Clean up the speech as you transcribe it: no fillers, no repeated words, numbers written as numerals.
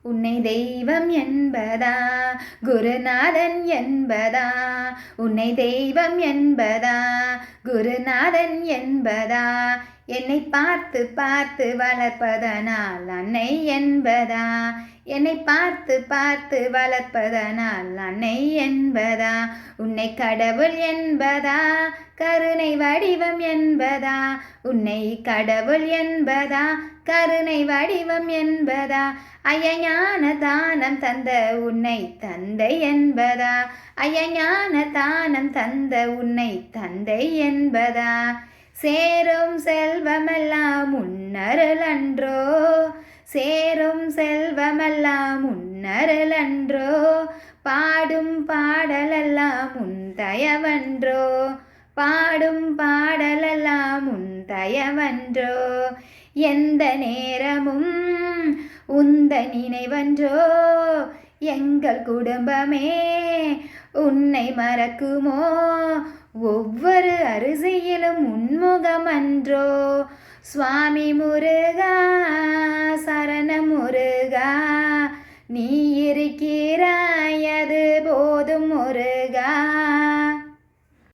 உன்னை தெய்வம் என்பதா குருநாதன் என்பதா? உன்னை தெய்வம் என்பதா குருநாதன் என்பதா? என்னை பார்த்து பார்த்து வளர்ப்பதனால் அன்னை என்பதா? என்னை பார்த்து பார்த்து வளர்ப்பதனால் அன்னை என்பதா? உன்னை கடவுள் என்பதா கருணை வடிவம் என்பதா? உன்னை கடவுள் என்பதா கருணை வடிவம் என்பதா? ஐயஞான தானம் தந்த உன்னை தந்தை என்பதா? ஐயஞான தானம் தந்த உன்னை தந்தை என்பதா? சேரும் செல்வமெல்லாம் உன்னருள் அன்றோ? சேரும் செல்வமெல்லாம் உன்னருள் அன்றோ? பாடும் பாடலெல்லாம் உன் தயவன்றோ? பாடும் பாடலெல்லாம் உன் தயவன்றோ? எந்த நேரமும் உந்த நினைவன்றோ? எங்கள் குடும்பமே உன்னை மறக்குமோ? ஒவ்வொரு அரிசியிலும் உன்முகமன்றோ? சுவாமி முருகா சரண முருகா